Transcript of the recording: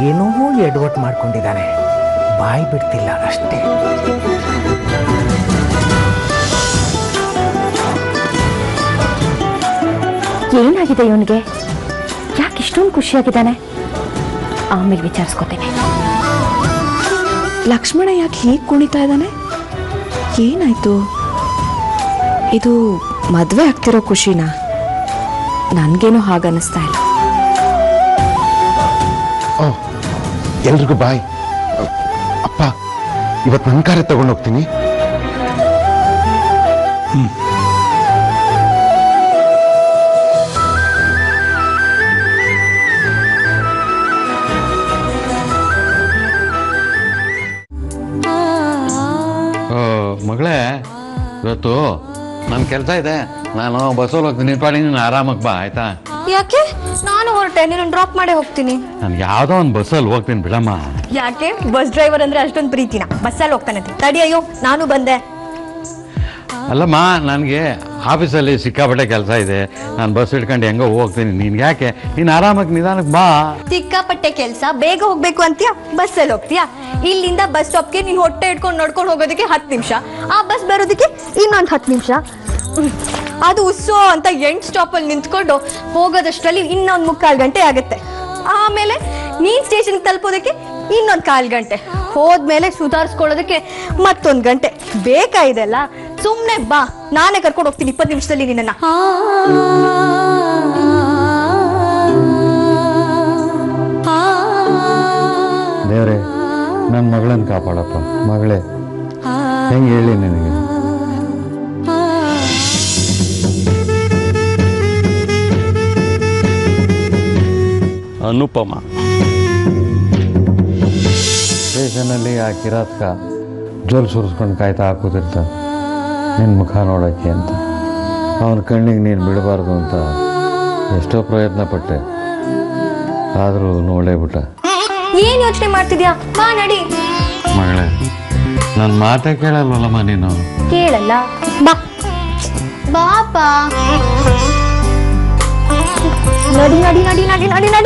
ಏನೋ ಎಡವಟ್ ಮಾಡ್ಕೊಂಡಿದ್ದಾನೆ, ಬಾಯಿ ಬಿಡ್ತಿಲ್ಲ ಅಷ್ಟೇ. ಏನಾಗಿದೆ ಇವನಿಗೆ? ಯಾಕೆ ಇಷ್ಟೊಂದು ಖುಷಿಯಾಗಿದ್ದಾನೆ? ಆಮೇಲೆ ವಿಚಾರಿಸ್ಕೋತೇನೆ. ಲಕ್ಷ್ಮಣ ಯಾಕೆ ಹೀಗೆ ಕುಣಿತಾ ಇದ್ದಾನೆ? ಏನಾಯ್ತು? ಇದು ಮದುವೆ ಆಗ್ತಿರೋ ಖುಷಿನಾ? ನನಗೇನೋ ಹಾಗನ್ನಿಸ್ತಾ ಇಲ್ಲ. ಎಲ್ರಿಗೂ ಬಾಯ್. ಅಪ್ಪ, ಇವತ್ತು ನನ್ನ ಕಾರೇ ತಗೊಂಡು ಹೋಗ್ತೀನಿ. ಮಗಳೇ, ಇವತ್ತು ನನ್ನ ಕೆಲಸ ಇದೆ, ನಾನು ಬಸ್ಸಲ್ಲಿ ಹೋಗ್ತೀನಿ. ಪಾಡಿ ನೀನು ಆರಾಮಾಗಿ ಬಾ, ಆಯ್ತಾ? ಯಾಕೆ? ನಾನು ಹೊರಟೆ, ನೀನು ಡ್ರಾಪ್ ಮಾಡೇ ಹೋಗ್ತೀನಿ. ನಾನು ಯಾವುದೋ ಒಂದು ಬಸ್ಸಲ್ಲಿ ಹೋಗ್ತೀನಿ ಬಿಡಮ್ಮ. ಯಾಕೆ? ಬಸ್ ಡ್ರೈವರ್ ಅಂದ್ರೆ ಅಷ್ಟೊಂದು ಪ್ರೀತಿನ? ಬಸ್ಸಲ್ಲಿ ಹೋಗ್ತಾನೆ ತಡಿ. ಅಯ್ಯೋ, ನಾನು ಬಂದೆ. ಅಲ್ಲಮ್ಮ, ನನಗೆ ಆಫೀಸಲ್ಲಿ ಸಿಕ್ಕಾಪಟ್ಟೆ ಕೆಲಸ ಇದೆ, ನಾನು ಬಸ್ ಹಿಡ್ಕೊಂಡು ಹೆಂಗೋ ಹೋಗ್ತೀನಿ. ನೀನು ಯಾಕೆ? ನೀನು ಆರಾಮಾಗಿ ನಿಧಾನಕ್ಕೆ ಬಾ. ಸಿಕ್ಕಾಪಟ್ಟೆ ಕೆಲಸ, ಬೇಗ ಹೋಗ್ಬೇಕು ಅಂತೀಯಾ? ಬಸ್ಸಲ್ಲಿ ಹೋಗ್ತೀಯಾ? ಇಲ್ಲಿಂದ ಬಸ್ ಸ್ಟಾಪ್ಗೆ ನೀನು ಹೊಟ್ಟೆ ಇಟ್ಕೊಂಡು ನಡ್ಕೊಂಡು ಹೋಗೋದಕ್ಕೆ 10 ನಿಮಿಷ, ಆ ಬಸ್ ಬರೋದಕ್ಕೆ ಇನ್ನೊಂದು 10 ನಿಮಿಷ. ಅದು ಉತ್ಸವ ಅಂತ 8 ಸ್ಟಾಪಲ್ಲಿ ನಿಂತ್ಕೊಂಡು ಹೋಗೋದಷ್ಟರಲ್ಲಿ ಇನ್ನೊಂದು 3/4 ಗಂಟೆ ಆಗುತ್ತೆ. ಆಮೇಲೆ ನೀನ್ ಸ್ಟೇಷನ್ಗೆ ತಲುಪೋದಕ್ಕೆ ಇನ್ನೊಂದು 1/4 ಗಂಟೆ, ಹೋದ್ಮೇಲೆ ಸುಧಾರಿಸ್ಕೊಳ್ಳೋದಕ್ಕೆ ಮತ್ತೊಂದು ಗಂಟೆ ಬೇಕಾಯಿದೆಲ್ಲ. ಸುಮ್ಮನೆ ಬಾ, ನಾನೇ ಕರ್ಕೊಂಡು ಹೋಗ್ತೀನಿ 20 ನಿಮಿಷದಲ್ಲಿ ನಿನ್ನ. ದೇವ್ರೆ, ನನ್ನ ಮಗಳನ್ನ ಕಾಪಾಡಪ್ಪ. ಮಗಳೇ, ಹೆಂಗೆ ಹೇಳಿ ನಿನಗೆ? ಅನುಪಮ ಸ್ಟೇಷನಲ್ಲಿ ಆ ಕಿರಾತಕ ಜೋಲ್ ಸುರಿಸ್ಕೊಂಡು ಕಾಯ್ತಾ ಹಾಕೋದಿರ್ತ ನಿನ್ನ ಮುಖ ನೋಡೋಕ್ಕೆ ಅಂತ. ಅವನ ಕಣ್ಣಿಗೆ ನೀನು ಬಿಡಬಾರ್ದು ಅಂತ ಎಷ್ಟೋ ಪ್ರಯತ್ನ ಪಟ್ಟೆ, ಆದರೂ ನೋಡೇ ಬಿಟ್ಟ. ಏನ್ ಯೋಚನೆ ಮಾಡ್ತಿದ್ಯಾ? ಬಾ ನಡಿ. ಮಗಳೇ, ನನ್ನ ಮಾತೇ ಕೇಳಲ್ವಲ್ಲಮ್ಮ ನೀನು? ಕೇಳಲ್ಲ, ಬಾ. ಬಾಪಾ, ನಡಿ ನಡಿ ನಡಿ ನಡಿ ನಡಿ ನಡಿ.